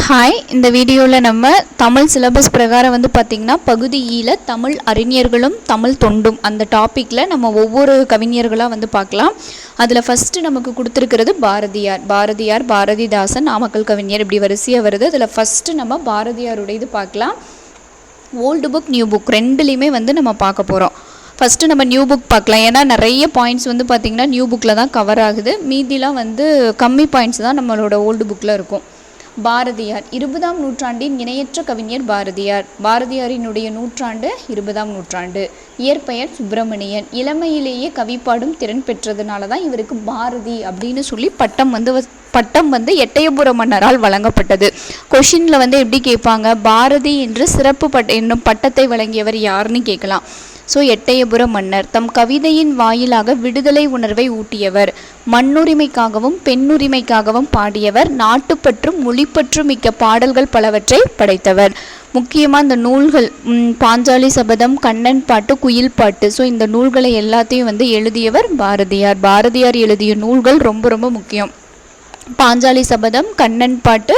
Hi, இந்த வீடியோவில் நம்ம தமிழ் சிலபஸ் பிரகாரம் வந்து பார்த்திங்கன்னா பகுதி ஈல தமிழ் அறிஞர்களும் தமிழ் தொண்டும் அந்த டாப்பிக்கில் நம்ம ஒவ்வொரு கவிஞர்களாக வந்து பார்க்கலாம். அதில் ஃபஸ்ட்டு நமக்கு கொடுத்துருக்கிறது பாரதியார், பாரதிதாசன், நாமக்கல் கவிஞர், இப்படி வரிசையாக வருது. அதில் ஃபஸ்ட்டு நம்ம பாரதியாருடைய இது பார்க்கலாம். ஓல்டு புக், நியூ புக் ரெண்டுலேயுமே வந்து நம்ம பார்க்க போகிறோம். ஃபஸ்ட்டு நம்ம நியூ புக் பார்க்கலாம். ஏன்னா நிறைய பாயிண்ட்ஸ் வந்து பார்த்திங்கன்னா நியூ புக்கில் தான் கவர் ஆகுது. மீதிலாம் வந்து கம்மி பாயிண்ட்ஸ் தான் நம்மளோட ஓல்டு புக்கில் இருக்கும். பாரதியார் 20ஆம் நூற்றாண்டின் இணையற்ற கவிஞர் பாரதியாரினுடைய நூற்றாண்டு 20ஆம் நூற்றாண்டு. இயற்பெயர் சுப்பிரமணியன். இளமையிலேயே கவிப்பாடும் திறன் பெற்றதுனால தான் இவருக்கு பாரதி அப்படின்னு சொல்லி பட்டம் வந்து எட்டயபுர மன்னரால் வழங்கப்பட்டது. கொஷினில் வந்து எப்படி கேட்பாங்க, பாரதி என்று சிறப்பு என்னும் பட்டத்தை வழங்கியவர் யாருன்னு கேட்கலாம். ஸோ எட்டயபுர மன்னர். தம் கவிதையின் வாயிலாக விடுதலை உணர்வை ஊட்டியவர். மண்ணுரிமைக்காகவும் பெண்ணுரிமைக்காகவும் பாடியவர். நாட்டுப்பற்றும் மொழிப்பற்றும் மிக்க பாடல்கள் பலவற்றை படைத்தவர். முக்கியமாக இந்த நூல்கள் பாஞ்சாலி சபதம், கண்ணன் பாட்டு, குயில் பாட்டு. ஸோ இந்த நூல்களை எல்லாத்தையும் வந்து எழுதியவர் பாரதியார் எழுதிய நூல்கள் ரொம்ப ரொம்ப முக்கியம். பாஞ்சாலி சபதம், கண்ணன் பாட்டு,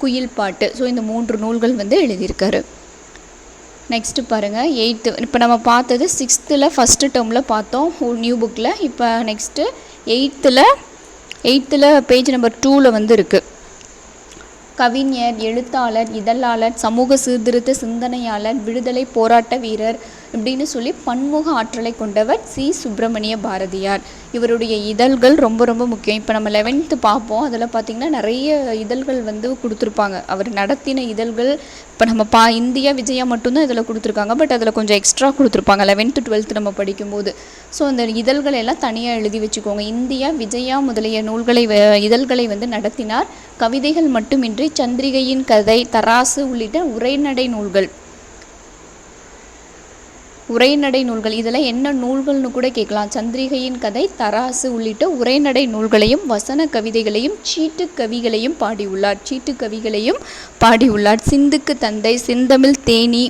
குயில் பாட்டு. ஸோ இந்த 3 நூல்கள் வந்து எழுதியிருக்காரு. நெக்ஸ்ட்டு பாருங்கள் 8th. இப்போ நம்ம பார்த்தது 6th ஃபஸ்ட்டு டேர்மில் பார்த்தோம் நியூ புக்கில். இப்போ நெக்ஸ்ட்டு 8th பேஜ் நம்பர் 2 வந்து இருக்குது. கவிஞர், எழுத்தாளர், இதழாளர், சமூக சீர்திருத்த சிந்தனையாளர், விடுதலை போராட்ட வீரர் இப்படின்னு சொல்லி பன்முக ஆற்றலை கொண்டவர் சுப்பிரமணிய பாரதியார். இவருடைய இதழ்கள் ரொம்ப ரொம்ப முக்கியம். இப்போ நம்ம 11th பார்ப்போம். அதில் பார்த்திங்கன்னா நிறைய இதழ்கள் வந்து கொடுத்துருப்பாங்க. அவர் நடத்தின இதழ்கள் இப்போ நம்ம இந்தியா விஜயா மட்டும்தான் இதில் கொடுத்துருக்காங்க. பட் அதில் கொஞ்சம் எக்ஸ்ட்ரா கொடுத்துருப்பாங்க 11th 12th நம்ம படிக்கும்போது. ஸோ அந்த இதழ்களை எல்லாம் தனியாக எழுதி வச்சுக்கோங்க. இந்தியா விஜயா முதலிய இதழ்களை வந்து நடத்தினார். கவிதைகள் மட்டுமின்றி சந்திரிகையின் கதை, தராசு உள்ளிட்ட உரைநடை நூல்கள் இதெல்லாம் என்ன நூல்கள்னு கூட கேட்கலாம். சந்திரிகையின் கதை, தராசு உள்ளிட்ட உரைநடை நூல்களையும் வசன கவிதைகளையும் சீட்டு கவிகளையும் பாடியுள்ளார். சிந்துக்கு தந்தை, செந்தமிழ் தேனி,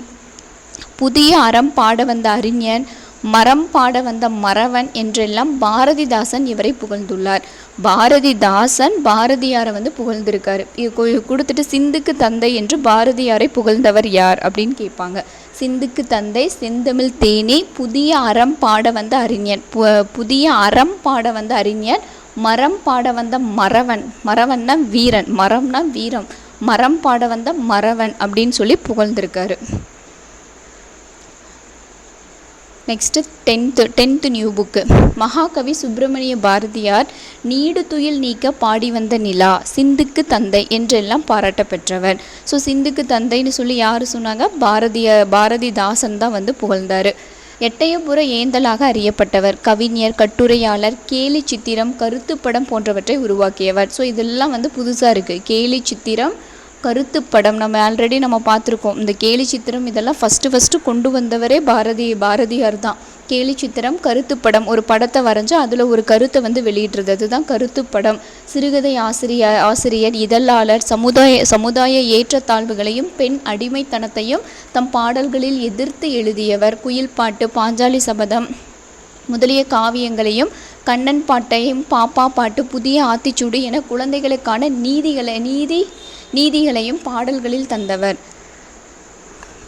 புதிய அறம் பாட வந்த அறிஞன், மரம் பாட வந்த மறவன் என்றெல்லாம் பாரதிதாசன் இவரை புகழ்ந்துள்ளார். பாரதிதாசன் பாரதியாரை வந்து புகழ்ந்திருக்காரு. இது கொடுத்துட்டு சிந்துக்கு தந்தை என்று பாரதியாரை புகழ்ந்தவர் யார் அப்படின்னு கேட்பாங்க. சிந்துக்கு தந்தை, செந்தமிழ் தேனி, புதிய அறம் பாட வந்த அறிஞன், மரம் பாட வந்த மறவன்னா வீரன், மரம்னா வீரம், மரம் பாட வந்த மறவன் அப்படின்னு சொல்லி புகழ்ந்திருக்காரு. Next 10th new book. மகாகவி சுப்பிரமணிய பாரதியார் நீடு துயில் நீக்க பாடி வந்த நிலா, சிந்துக்கு தந்தை என்றெல்லாம் பாராட்ட பெற்றவர். ஸோ சிந்துக்கு தந்தைன்னு சொல்லி யார் சொன்னாங்க, பாரதிதாசன் தான் வந்து புகழ்ந்தார். எட்டயபுர ஏந்தலாக அறியப்பட்டவர். கவிஞர், கட்டுரையாளர், கேலி சித்திரம், கருத்துப்படம் போன்றவற்றை உருவாக்கியவர். ஸோ இதெல்லாம் வந்து புதுசாக இருக்குது. கேலி சித்திரம், கருத்துப்படம் நம்ம ஆல்ரெடி பார்த்துருக்கோம். இந்த கேலி சித்திரம் இதெல்லாம் ஃபஸ்ட்டு கொண்டு வந்தவரே பாரதியார் தான். கேலி சித்திரம், கருத்துப்படம், ஒரு படத்தை வரைஞ்சி அதில் ஒரு கருத்தை வந்து வெளியிடுறது, அதுதான் கருத்துப்படம். சிறுகதை ஆசிரியர், இதழாளர், சமுதாய ஏற்றத்தாழ்வுகளையும் பெண் அடிமைத்தனத்தையும் தம் பாடல்களில் எதிர்த்து எழுதியவர். குயில் பாட்டு, பாஞ்சாலி சபதம் முதலிய காவியங்களையும், கண்ணன் பாட்டையும், பாப்பா பாட்டு, புதிய ஆத்திச்சூடி என குழந்தைகளுக்கான நீதிகளையும் பாடல்களில் தந்தவர்.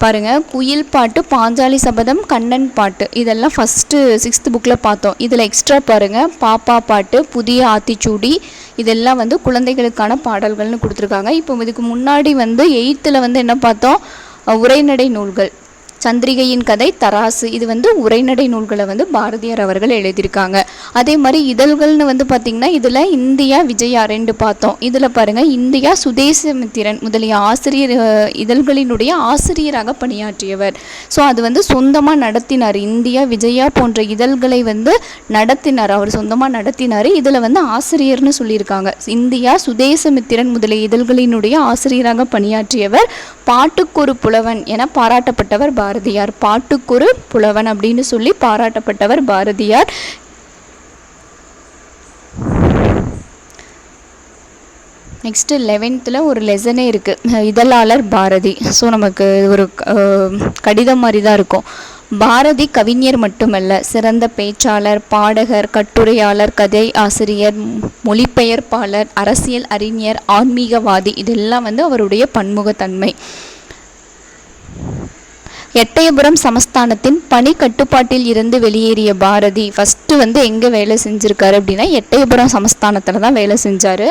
பாருங்க, குயில் பாட்டு, பாஞ்சாலி சபதம், கண்ணன் பாட்டு இதெல்லாம் ஃபஸ்ட்டு 6th புக்கில் பார்த்தோம். இதில் எக்ஸ்ட்ரா பாருங்கள், பாப்பா பாட்டு, புதிய ஆத்திச்சூடி இதெல்லாம் வந்து குழந்தைகளுக்கான பாடல்கள்னு கொடுத்துருக்காங்க. இப்போ இதுக்கு முன்னாடி வந்து 8th வந்து என்ன பார்த்தோம், உரைநடை நூல்கள், சந்திரிகையின் கதை, தராசு இது வந்து உரைநடை நூல்களை வந்து பாரதியார் அவர்கள் எழுதியிருக்காங்க. அதே மாதிரி இதழ்கள்னு வந்து பார்த்திங்கன்னா இதில் இந்தியா விஜயா 2 பார்த்தோம். இதில் பாருங்கள், இந்தியா சுதேசமித்திரன் முதலிய இதழ்களினுடைய ஆசிரியராக பணியாற்றியவர். ஸோ அது வந்து சொந்தமாக நடத்தினார். இந்தியா விஜயா போன்ற இதழ்களை வந்து அவர் சொந்தமாக நடத்தினார். இதில் வந்து ஆசிரியர்னு சொல்லியிருக்காங்க. இந்தியா சுதேசமித்திரன் முதலிய இதழ்களினுடைய ஆசிரியராக பணியாற்றியவர். பாட்டுக்கொரு புலவன் என பாராட்டப்பட்டவர் பாரதியார். பாட்டுக்கொரு புலவன் அப்படின்னு சொல்லி பாராட்டப்பட்டவர் பாரதியார். நெக்ஸ்ட்டு 11th ஒரு லெசனே இருக்குது, இதழாளர் பாரதி. ஸோ நமக்கு ஒரு கடிதம் மாதிரி தான் இருக்கும். பாரதி கவிஞர் மட்டுமல்ல, சிறந்த பேச்சாளர், பாடகர், கட்டுரையாளர், கதை ஆசிரியர், மொழிபெயர்ப்பாளர், அரசியல் அறிஞர், ஆன்மீகவாதி. இதெல்லாம் வந்து அவருடைய பன்முகத்தன்மை. எட்டயபுரம் சமஸ்தானத்தின் பணி கட்டுப்பாட்டில் இருந்து வெளியேறிய பாரதி ஃபஸ்ட்டு வந்து எங்கே வேலை செஞ்சுருக்காரு அப்படின்னா எட்டயபுரம் சமஸ்தானத்தில் தான் வேலை செஞ்சார்.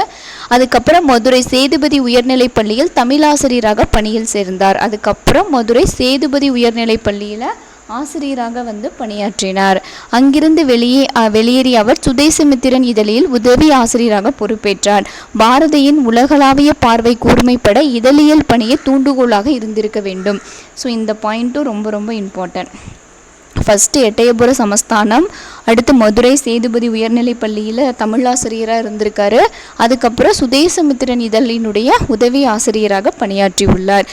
அதுக்கப்புறம் மதுரை சேதுபதி உயர்நிலைப் பள்ளியில் தமிழாசிரியராக பணியில் சேர்ந்தார். அதுக்கப்புறம் மதுரை சேதுபதி உயர்நிலைப் பள்ளியில் ஆசிரியராக வந்து பணியாற்றினார். அங்கிருந்து வெளியேறிய அவர் சுதேசமித்திரன் இதழில் உதவி ஆசிரியராக பொறுப்பேற்றார். பாரதியின் உலகளாவிய பார்வை கூர்மைப்பட இதழியல் பணியை தூண்டுகோலாக இருந்திருக்க வேண்டும். ஸோ இந்த பாயிண்ட்டும் ரொம்ப ரொம்ப இம்பார்ட்டன்ட். ஃபஸ்ட்டு எட்டயபுர சமஸ்தானம், அடுத்து மதுரை சேதுபதி உயர்நிலைப் பள்ளியில் தமிழாசிரியராக இருந்திருக்காரு. அதுக்கப்புறம் சுதேசமித்திரன் இதழினுடைய உதவி ஆசிரியராக பணியாற்றி உள்ளார்.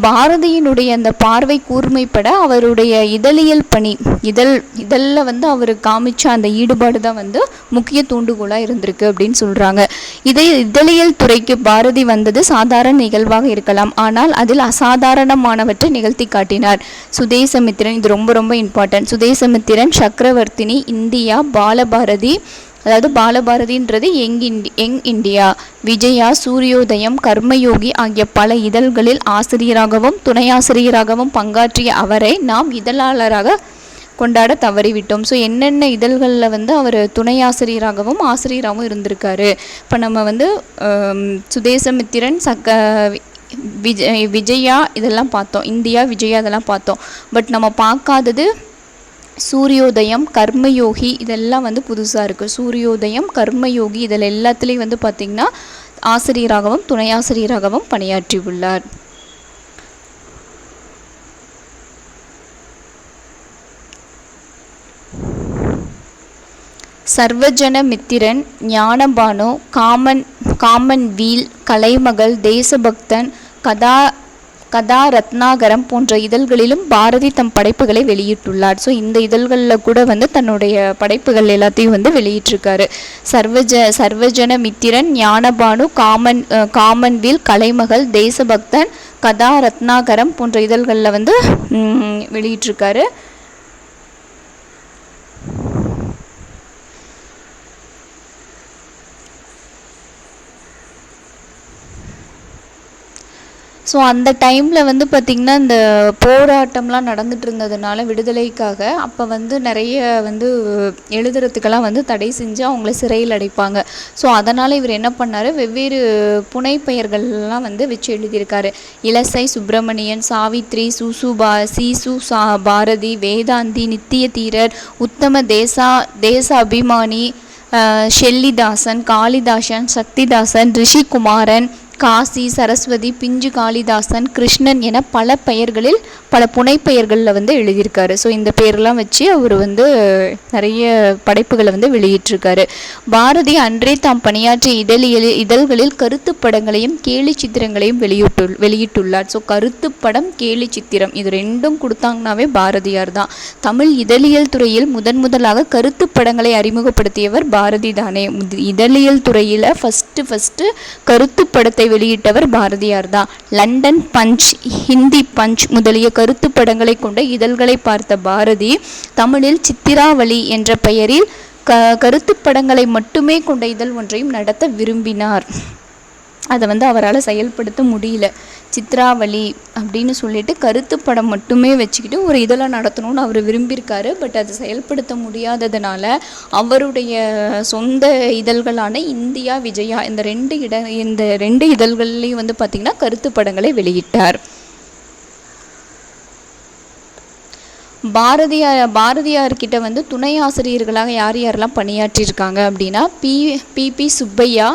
பாரதியினுடைய அந்த பார்வை கூர்மைப்பட அவருடைய இதழியல் பணி இதழில் வந்து அவர் காமிச்ச அந்த ஈடுபாடு தான் வந்து முக்கிய தூண்டுகோலாக இருந்திருக்கு அப்படின்னு சொல்கிறாங்க. இதழியல் துறைக்கு பாரதி வந்தது சாதாரண நிகழ்வாக இருக்கலாம், ஆனால் அதில் அசாதாரணமானவற்றை நிகழ்த்தி காட்டினார். சுதேசமித்திரன், இது ரொம்ப ரொம்ப இம்பார்ட்டன்ட். சுதேசமித்திரன், சக்கரவர்த்தினி, இந்தியா, பாலபாரதி, அதாவது பாலபாரதின்றது யங் இந்தியா, விஜயா, சூரியோதயம், கர்மயோகி ஆகிய பல இதழ்களில் ஆசிரியராகவும் துணையாசிரியராகவும் பங்காற்றிய அவரை நாம் இதழாளராக கொண்டாட தவறிவிட்டோம். ஸோ என்னென்ன இதழ்களில் வந்து அவர் துணையாசிரியராகவும் ஆசிரியராகவும் இருந்திருக்காரு. இப்போ நம்ம வந்து சுதேசமித்திரன், விஜயா இதெல்லாம் பார்த்தோம், இந்தியா, விஜயா இதெல்லாம் பார்த்தோம். பட் நம்ம பார்க்காதது சூரியோதயம், கர்மயோகி, இதெல்லாம் வந்து புதுசாக இருக்குது. சூரியோதயம், கர்மயோகி இதில் எல்லாத்துலேயும் வந்து பார்த்திங்கன்னா ஆசிரியராகவும் துணையாசிரியராகவும் பணியாற்றி உள்ளார். சர்வஜன மித்திரன், ஞானபானு, காமன்வீல், கலைமகள், தேசபக்தன், கதா ரத்னாகரம் போன்ற இதழ்களிலும் பாரதி தம் படைப்புகளை வெளியிட்டுள்ளார். ஸோ இந்த இதழ்களில் கூட வந்து தன்னுடைய படைப்புகள் எல்லாத்தையும் வந்து வெளியிட்டிருக்காரு. சர்வஜன மித்திரன், ஞானபானு, காமன்வீல், கலைமகள், தேசபக்தன், கதா ரத்னாகரம் போன்ற இதழ்களில் வந்து வெளியிட்டிருக்காரு. ஸோ அந்த டைமில் வந்து பார்த்திங்கன்னா இந்த போராட்டம்லாம் நடந்துகிட்டு இருந்ததுனால விடுதலைக்காக அப்போ வந்து நிறைய வந்து எழுதுறதுக்கெல்லாம் வந்து தடை செஞ்சு அவங்கள சிறையில் அடைப்பாங்க. ஸோ அதனால் இவர் என்ன பண்ணார், வெவ்வேறு புனைப்பெயர்கள்லாம் வந்து வச்சு எழுதியிருக்காரு. இலசை சுப்பிரமணியன், சாவித்ரி, பாரதி, வேதாந்தி, நித்திய தீரர், உத்தம தேச அபிமானி, ஷெல்லிதாசன், காளிதாசன், சக்திதாசன், ரிஷிகுமாரன், காசி, சரஸ்வதி, பிஞ்சு காளிதாசன், கிருஷ்ணன் என பல பெயர்களில் பல புனைப்பெயர்களில் வந்து எழுதியிருக்காரு. ஸோ இந்த பேரெலாம் வச்சு அவர் வந்து நிறைய படைப்புகளை வந்து வெளியிட்டிருக்காரு. பாரதி அன்றே தாம் பணியாற்றிய இதழ்களில் கருத்து படங்களையும் கேலி சித்திரங்களையும் வெளியிட்டுள்ளார். ஸோ கருத்து படம், கேலி சித்திரம் இது ரெண்டும் கொடுத்தாங்கனாவே பாரதியார் தான். தமிழ் இதழியல் துறையில் முதலாக கருத்து படங்களை அறிமுகப்படுத்தியவர் பாரதி தானே. இதழியல் துறையில் ஃபஸ்ட்டு கருத்து படத்தை வெளியிட்டவர் பாரதியார் தான். லண்டன் பஞ்ச், ஹிந்தி பஞ்ச் முதலிய கருத்து படங்களை கொண்ட இதழ்களை பார்த்த பாரதி தமிழில் சித்திராவளி என்ற பெயரில் கருத்து படங்களை மட்டுமே கொண்ட இதழ் ஒன்றையும் நடத்த விரும்பினார். அதை வந்து அவரால் செயல்படுத்த முடியல. சித்ராவளி அப்படின்னு சொல்லிட்டு கருத்து படம் மட்டுமே வச்சுக்கிட்டு ஒரு இதழை நடத்தணும்னு அவர் விரும்பியிருக்காரு. பட் அது செயல்படுத்த முடியாததுனால அவருடைய சொந்த இதழ்களான இந்தியா, விஜயா இந்த ரெண்டு இதழ்கள்லையும் வந்து பார்த்திங்கன்னா கருத்து படங்களை வெளியிட்டார். பாரதியார்கிட்ட வந்து துணை ஆசிரியர்களாக யாரெல்லாம் பணியாற்றியிருக்காங்க அப்படின்னா பி சுப்பையா,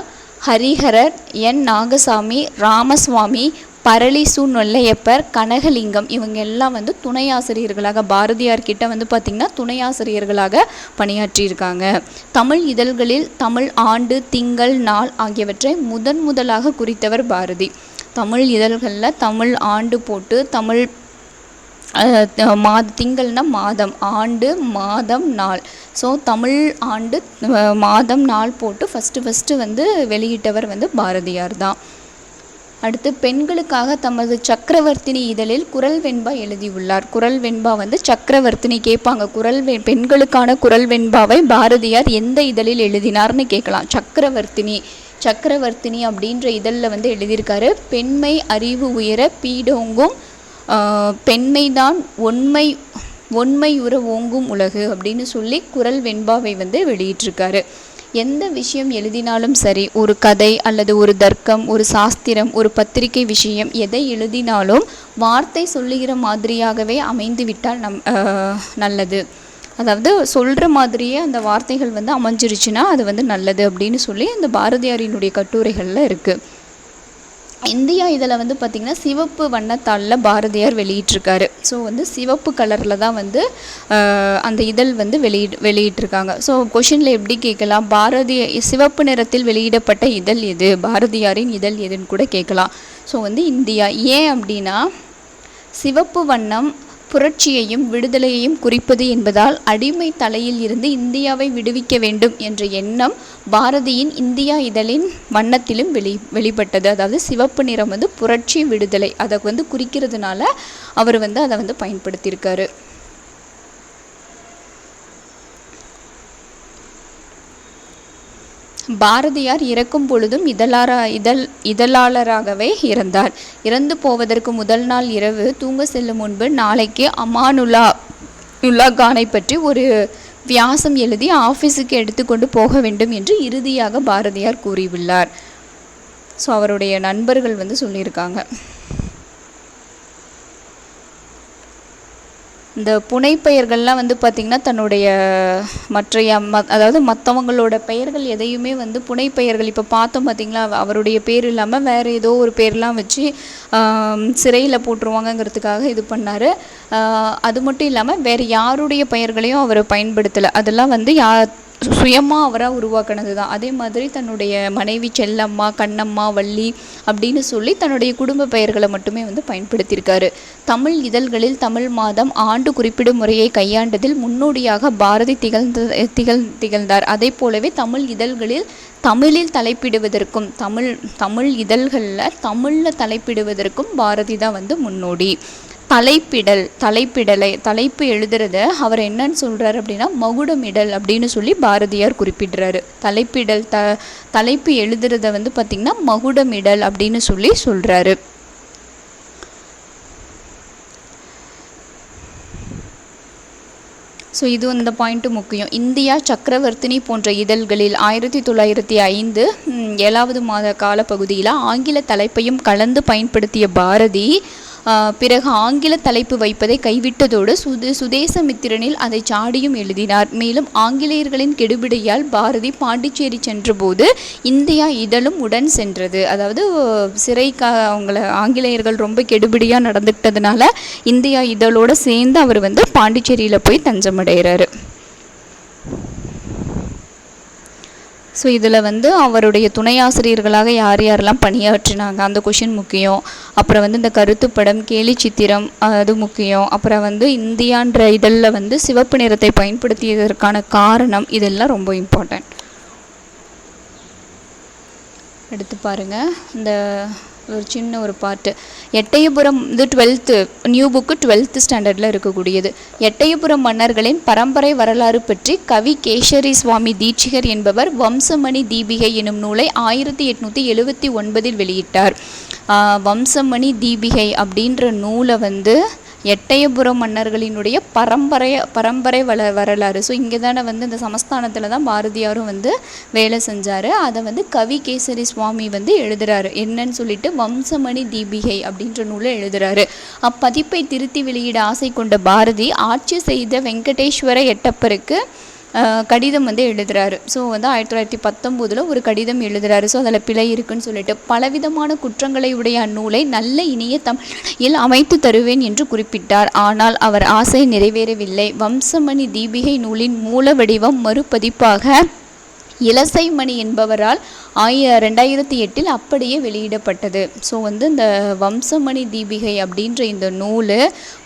ஹரிஹரர், என் நாகசாமி, ராமசுவாமி, பரளி சு நொல்லையப்பர், கனகலிங்கம் இவங்க எல்லாம் வந்து துணை ஆசிரியர்களாக பாரதியார்கிட்ட வந்து பார்த்திங்கன்னா துணை ஆசிரியர்களாக பணியாற்றியிருக்காங்க. தமிழ் இதழ்களில் தமிழ் ஆண்டு, திங்கள், நாள் ஆகியவற்றை முதலாக குறித்தவர் பாரதி. தமிழ் இதழ்களில் தமிழ் ஆண்டு போட்டு தமிழ் திங்கள்னா மாதம், ஆண்டு, மாதம், நாள். ஸோ தமிழ் ஆண்டு, மாதம், நாள் போட்டு ஃபஸ்ட்டு வந்து வெளியிட்டவர் வந்து பாரதியார் தான். அடுத்து பெண்களுக்காக தமது சக்கரவர்த்தினி இதழில் குரல் வெண்பா எழுதியுள்ளார். குரல் வெண்பா வந்து சக்கரவர்த்தினி கேட்பாங்க. பெண்களுக்கான குரல் வெண்பாவை பாரதியார் எந்த இதழில் எழுதினார்னு கேட்கலாம். சக்கரவர்த்தினி அப்படின்ற இதழில் வந்து எழுதியிருக்காரு. பெண்மை அறிவு உயர பீடோங்கும் பெண்மைதான் ஒன்மையுற ஓங்கும் உலகு அப்படின்னு சொல்லி குரல் வெண்பாவை வந்து வெளியிட்டிருக்காரு. எந்த விஷயம் எழுதினாலும் சரி, ஒரு கதை அல்லது ஒரு தர்க்கம், ஒரு சாஸ்திரம், ஒரு பத்திரிகை விஷயம், எதை எழுதினாலும் வார்த்தை சொல்லுகிற மாதிரியாகவே அமைந்து விட்டால் நல்லது. அதாவது சொல்கிற மாதிரியே அந்த வார்த்தைகள் வந்து அமைஞ்சிருச்சுன்னா அது வந்து நல்லது அப்படின்னு சொல்லி அந்த பாரதியாரினுடைய கட்டுரைகளில் இருக்குது. இந்தியா இதில் வந்து பார்த்திங்கன்னா சிவப்பு வண்ணத்தாளில் பாரதியார் வெளியிட்டிருக்காரு. ஸோ வந்து சிவப்பு கலரில் தான் வந்து அந்த இதழ் வந்து வெளியிட்டிருக்காங்க. ஸோ கொஷினில் எப்படி கேட்கலாம், சிவப்பு நிறத்தில் வெளியிடப்பட்ட இதழ் எது, பாரதியாரின் இதழ் எதுன்னு கூட கேட்கலாம். ஸோ வந்து இந்தியா. ஏன் அப்படின்னா சிவப்பு வண்ணம் புரட்சியையும் விடுதலையையும் குறிப்பது என்பதால் அடிமை தலையில் இருந்து இந்தியாவை விடுவிக்க வேண்டும் என்ற எண்ணம் பாரதியின் இந்தியா இதழின் வண்ணத்திலும் வெளிப்பட்டது. அதாவது சிவப்பு நிறம் வந்து புரட்சி விடுதலை அதை வந்து குறிக்கிறதுனால அவர் வந்து அதை வந்து பயன்படுத்தியிருக்காரு. பாரதியார் இறக்கும் பொழுதும் இதழாளராகவே இறந்தார். இறந்து போவதற்கு முதல் நாள் இரவு தூங்க செல்லும் முன்பு நாளைக்கு அமானுல்லா கானை பற்றி ஒரு வியாசம் எழுதி ஆஃபீஸுக்கு எடுத்துக்கொண்டு போக வேண்டும் என்று இறுதியாக பாரதியார் கூறியுள்ளார். ஸோ அவருடைய நண்பர்கள் வந்து சொல்லியிருக்காங்க. இந்த புனைப்பெயர்கள்லாம் வந்து பார்த்திங்கன்னா தன்னுடைய அதாவது மற்றவங்களோட பெயர்கள் எதையுமே வந்து புனைப்பெயர்கள் இப்போ பார்த்தோம் பார்த்திங்களா, அவருடைய பேர் இல்லாமல் வேறு ஏதோ ஒரு பேர்லாம் வச்சு சிறையில் போட்டுருவாங்கங்கிறதுக்காக இது பண்ணார். அது மட்டும் இல்லாமல் வேறு யாருடைய பெயர்களையும் அவர் பயன்படுத்தலை. அதெல்லாம் வந்து சுயமாக அவராக உருவாக்கினது தான். அதே மாதிரி தன்னுடைய மனைவி செல்லம்மா, கண்ணம்மா, வள்ளி அப்படின்னு சொல்லி தன்னுடைய குடும்ப பெயர்களை மட்டுமே வந்து பயன்படுத்தியிருக்காரு. தமிழ் இதழ்களில் தமிழ் மாதம் ஆண்டு குறிப்பிடும் முறையை கையாண்டதில் முன்னோடியாக பாரதி திகழ்ந்தார். அதே போலவே தமிழ் இதழ்களில் தமிழில் தலைப்பிடுவதற்கும் தமிழ் இதழ்களில் தமிழில் தலைப்பிடுவதற்கும் பாரதி தான் வந்து முன்னோடி. தலைப்பு எழுதுறத அவர் என்னன்னு சொல்கிறார் அப்படின்னா மகுடமிடல் அப்படின்னு சொல்லி பாரதியார் குறிப்பிடுறாரு. தலைப்பு எழுதுறத வந்து பார்த்திங்கன்னா மகுடமிடல் அப்படின்னு சொல்லி சொல்கிறாரு. ஸோ இது இந்த பாயிண்ட்டு முக்கியம். இந்தியா, சக்கரவர்த்தினி போன்ற இதழ்களில் 1905 7வது மாத காலப்பகுதியில் ஆங்கில தலைப்பையும் கலந்து பயன்படுத்திய பாரதி பிறகு ஆங்கில தலைப்பு வைப்பதை கைவிட்டதோடு சுதேசமித்திரனில் அதை சாடியும் எழுதினார். மேலும் ஆங்கிலேயர்களின் கெடுபிடியால் பாரதி பாண்டிச்சேரி சென்றபோது இந்தியா இதழும் உடன் சென்றது. அதாவது அவங்கள ஆங்கிலேயர்கள் ரொம்ப கெடுபிடியாக நடந்துக்கிட்டதுனால இந்தியா இதழோடு சேர்ந்து அவர் வந்து பாண்டிச்சேரியில் போய் தஞ்சமடைகிறாரு. ஸோ இதில் வந்து அவருடைய துணை ஆசிரியர்களாக யாரெல்லாம் பணியாற்றினாங்க அந்த கொஷின் முக்கியம். அப்புறம் வந்து இந்த கருத்துப்படம், கேலி சித்திரம் அது முக்கியம். அப்புறம் வந்து இந்தியான்ற இதழில் வந்து சிவப்பு நிறத்தை பயன்படுத்தியதற்கான காரணம், இதெல்லாம் ரொம்ப இம்பார்ட்டன்ட். எடுத்து பாருங்கள். இந்த ஒரு சின்ன ஒரு பாட்டு. எட்டயபுரம் இது 12th நியூ புக்கு 12th ஸ்டாண்டர்டில் இருக்கக்கூடியது. எட்டயபுரம் மன்னர்களின் பரம்பரை வரலாறு பற்றி கவி கேசரி சுவாமி தீட்சிகர் என்பவர் வம்சமணி தீபிகை எனும் நூலை 1879 வெளியிட்டார். வம்சமணி தீபிகை அப்படின்ற நூலை வந்து எட்டயபுரம் மன்னர்களினுடைய பரம்பரை வரலாறு. ஸோ இங்கே தானே வந்து இந்த சமஸ்தானத்தில் தான் பாரதியாரும் வந்து வேலை செஞ்சார். அதை வந்து கவி கேசரி சுவாமி வந்து எழுதுகிறாரு. என்னன்னு சொல்லிட்டு வம்சமணி தீபிகை அப்படின்ற நூலை எழுதுகிறாரு. அப்பதிப்பை திருத்தி வெளியிட ஆசை கொண்ட பாரதி ஆட்சி செய்த வெங்கடேஸ்வர எட்டப்பருக்கு கடிதம் வந்து எழுதுகிறாரு. ஸோ வந்து 1919 ஒரு கடிதம் எழுதுகிறாரு. ஸோ அதில் பிழை இருக்குன்னு சொல்லிட்டு பலவிதமான குற்றங்களை உடைய அந்நூலை நல்ல இனிய தமிழில் அமைத்து தருவேன் என்று குறிப்பிட்டார். ஆனால் அவர் ஆசை நிறைவேறவில்லை. வம்சமணி தீபிகை நூலின் மூல வடிவம் மறுபதிப்பாக இலசைமணி என்பவரால் 2008 அப்படியே வெளியிடப்பட்டது. ஸோ வந்து இந்த வம்சமணி தீபிகை அப்படின்ற இந்த நூல்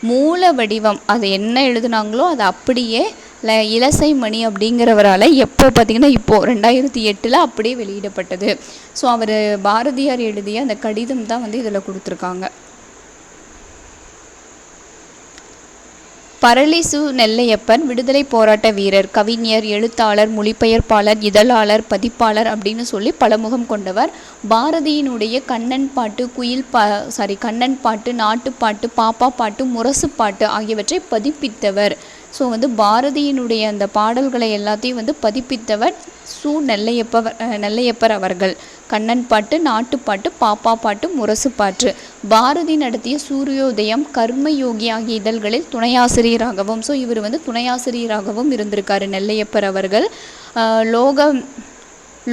மூல வடிவம் அது என்ன எழுதுனாங்களோ அது அப்படியே இலசைமணி அப்படிங்கிறவரால் எப்போ பார்த்திங்கன்னா இப்போது 2008 அப்படியே வெளியிடப்பட்டது. ஸோ அவர் பாரதியார் எழுதிய அந்த கடிதம் தான் வந்து இதில் கொடுத்துருக்காங்க. பரளிசு நெல்லையப்பன் விடுதலை போராட்ட வீரர், கவிஞர், எழுத்தாளர், மொழிபெயர்ப்பாளர், இதழாளர், பதிப்பாளர் அப்படின்னு சொல்லி பலமுகம் கொண்டவர். பாரதியினுடைய கண்ணன் பாட்டு, கண்ணன் பாட்டு, நாட்டுப்பாட்டு, பாப்பா பாட்டு, முரசு பாட்டு ஆகியவற்றை பதிப்பித்தவர். ஸோ வந்து பாரதியினுடைய அந்த பாடல்களை எல்லாத்தையும் வந்து பதிப்பித்தவர் நெல்லையப்பர் அவர்கள். கண்ணன் பாட்டு, நாட்டுப்பாட்டு, பாப்பா பாட்டு, முரசு பாட்டு. பாரதி நடத்திய சூரியோதயம், கர்மயோகி ஆகிய இதழ்களில் துணையாசிரியராகவும், ஸோ இவர் வந்து துணையாசிரியராகவும் இருந்திருக்காரு நெல்லையப்பர் அவர்கள்.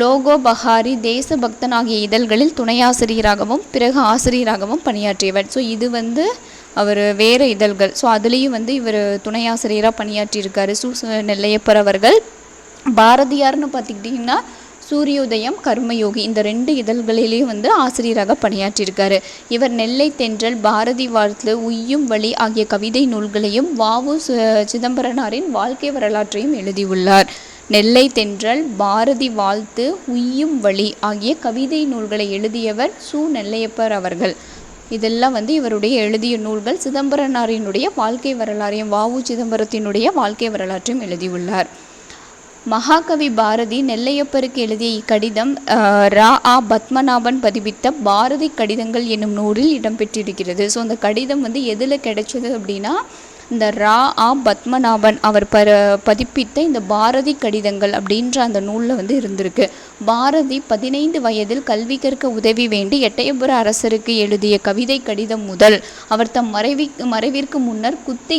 லோகோபகாரி, தேசபக்தன் ஆகிய இதழ்களில் துணையாசிரியராகவும் பிறகு ஆசிரியராகவும் பணியாற்றியவர். ஸோ இது வந்து அவர் வேறு இதழ்கள். ஸோ அதுலேயும் வந்து இவர் துணையாசிரியராக பணியாற்றியிருக்காரு நெல்லையப்பர் அவர்கள். பாரதியார்னு பார்த்துக்கிட்டிங்கன்னா சூரியோதயம், கர்மயோகி இந்த 2 இதழ்களிலேயும் வந்து ஆசிரியராக பணியாற்றியிருக்காரு. இவர் நெல்லை தென்றல், பாரதி வாழ்த்து, உய்யும் வழி ஆகிய கவிதை நூல்களையும் வ.உ. சிதம்பரனாரின் வாழ்க்கை வரலாற்றையும் எழுதியுள்ளார். நெல்லை தென்றல், பாரதி வாழ்த்து, உய்யும் வழி ஆகிய கவிதை நூல்களை எழுதியவர் நெல்லையப்பர் அவர்கள். இதெல்லாம் வந்து இவருடைய எழுதிய நூல்கள். சிதம்பரனாரினுடைய வாழ்க்கை வரலாறையும் வ.உ. சிதம்பரத்தினுடைய வாழ்க்கை வரலாற்றையும் எழுதியுள்ளார். மகாகவி பாரதி நெல்லையப்பருக்கு எழுதிய இக்கடிதம் ரா.ஆ. பத்மநாபன் பதிப்பித்த பாரதி கடிதங்கள் என்னும் நூலில் இடம்பெற்றிருக்கிறது. ஸோ அந்த கடிதம் வந்து எதில் கிடைச்சது அப்படின்னா இந்த ரா.ஆ. பத்மநாபன் அவர் பதிப்பித்த இந்த பாரதி கடிதங்கள் அப்படின்ற அந்த நூலில் வந்து இருந்திருக்கு. பாரதி 15 வயதில் கல்வி கற்க உதவி வேண்டி எட்டயபுர அரசருக்கு எழுதிய கவிதை கடிதம் முதல் அவர் தம் மறைவிற்கு முன்னர் குத்தி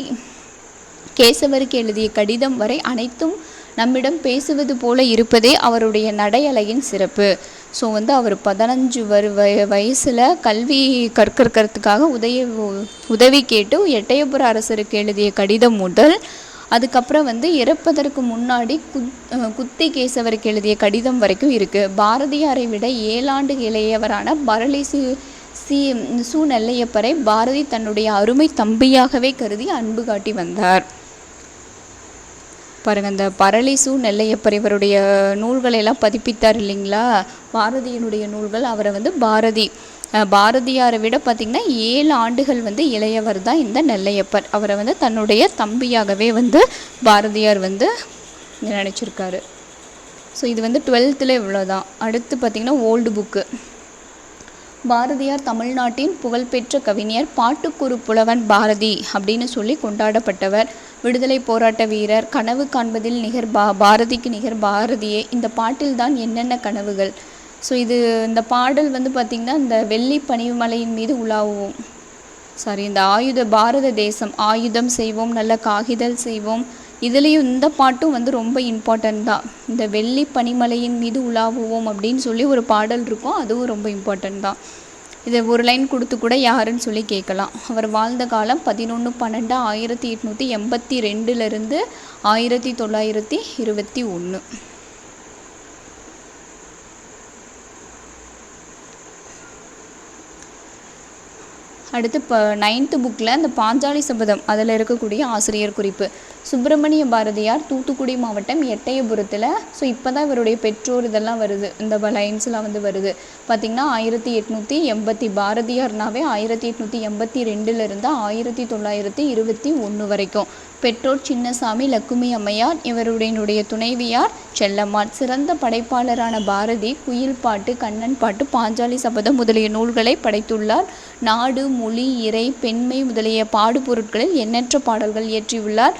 கேசவருக்கு எழுதிய கடிதம் வரை அனைத்தும் நம்மிடம் பேசுவது போல இருப்பதே அவருடைய நடையலையின் சிறப்பு. ஸோ வந்து அவர் 15 வயசில் கல்வி கற்கிறதுக்காக உதவி கேட்டு எட்டயபுர அரசருக்கு எழுதிய கடிதம் முதல் அதுக்கப்புறம் வந்து இறப்பதற்கு முன்னாடி குத்தி கேசவருக்கு எழுதிய கடிதம் வரைக்கும் இருக்குது. பாரதியாரை விட 7 ஆண்டு இளையவரான பரளிசு நெல்லையப்பரை பாரதி தன்னுடைய அருமை தம்பியாகவே கருதி அன்பு காட்டி வந்தார். பாருங்கள், இந்த பரளிசு நெல்லையப்பர் இவருடைய நூல்களெல்லாம் பதிப்பித்தார் இல்லைங்களா, பாரதியினுடைய நூல்கள். அவரை வந்து பாரதியாரை விட பார்த்திங்கன்னா 7 ஆண்டுகள் வந்து இளையவர் தான் இந்த நெல்லையப்பர். அவரை வந்து தன்னுடைய தம்பியாகவே வந்து பாரதியார் வந்து நினச்சிருக்காரு. ஸோ இது வந்து 12th இவ்வளோதான். அடுத்து பார்த்திங்கன்னா ஓல்டு புக்கு. பாரதியார் தமிழ்நாட்டின் புகழ்பெற்ற கவிஞர், பாட்டுக்குரு புலவன் பாரதி அப்படின்னு சொல்லி கொண்டாடப்பட்டவர். விடுதலை போராட்ட வீரர், கனவு காண்பதில் நிகர் பாரதிக்கு நிகர் பாரதியே, இந்த பாட்டில் தான் என்னென்ன கனவுகள். ஸோ இந்த பாடல் வந்து பார்த்திங்கன்னா இந்த வெள்ளி பனிமலையின் மீது உலாவுவோம், இந்த பாரத தேசம் ஆயுதம் செய்வோம், நல்ல காகிதல் செய்வோம், இதுலேயும் இந்த பாட்டும் வந்து ரொம்ப இம்பார்ட்டன்ட் தான். இந்த வெள்ளி பனிமலையின் மீது உலாவுவோம் அப்படின்னு சொல்லி ஒரு பாடல் இருக்கும், அதுவும் ரொம்ப இம்பார்ட்டன்ட் தான். இதை ஒரு லைன் கொடுத்து கூட யாருன்னு சொல்லி கேட்கலாம். அவர் வாழ்ந்த காலம் 11/12/1882 1921. அடுத்து 9th புக்கில் இந்த பாஞ்சாலி சபதம் அதில் இருக்கக்கூடிய ஆசிரியர் குறிப்பு. சுப்பிரமணிய பாரதியார் தூத்துக்குடி மாவட்டம் எட்டயபுரத்தில். ஸோ இப்போ தான் இவருடைய பெற்றோர் இதெல்லாம் வருது, இந்த லைன்ஸ்லாம் வந்து வருது. பார்த்திங்கன்னா 1880 பாரதியார்னாவே 1882 1921 வரைக்கும். பெற்றோர் சின்னசாமி, லக்குமி அம்மையார், இவருடைய துணைவியார் செல்லம்மாள். சிறந்த படைப்பாளரான பாரதி குயில் பாட்டு, கண்ணன் பாட்டு, பாஞ்சாலி சபதம் முதலிய நூல்களை படைத்துள்ளார். நாடு, மொழி, இறை, பெண்மை முதலிய பாடுபொருட்களில் எண்ணற்ற பாடல்கள் இயற்றியுள்ளார்.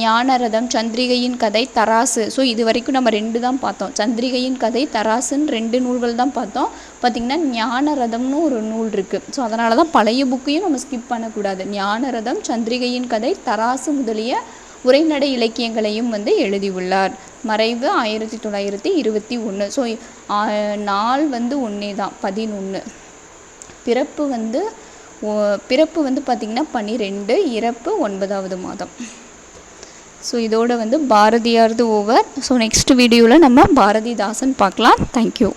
ஞானரதம், சந்திரிகையின் கதை, தராசு. ஸோ இது வரைக்கும் நம்ம 2 தான் பார்த்தோம். சந்திரிகையின் கதை, தராசுன்னு 2 நூல்கள் தான் பார்த்தோம். பார்த்திங்கன்னா ஞானரதம்னு ஒரு நூல் இருக்குது. ஸோ அதனால தான் பழைய புக்கையும் நம்ம ஸ்கிப் பண்ணக்கூடாது. ஞானரதம், சந்திரிகையின் கதை, தராசு முதலிய உரைநடை இலக்கியங்களையும் வந்து எழுதியுள்ளார். மறைவு 1921. ஸோ நாள் வந்து ஒன்றே தான், 11. பிறப்பு வந்து பார்த்திங்கன்னா 12, இறப்பு 9வது மாதம். ஸோ இதோட வந்து பாரதியாரது ஓவர். ஸோ நெக்ஸ்ட் வீடியோவில் நம்ம பாரதிதாசன் பார்க்கலாம். தேங்க்யூ.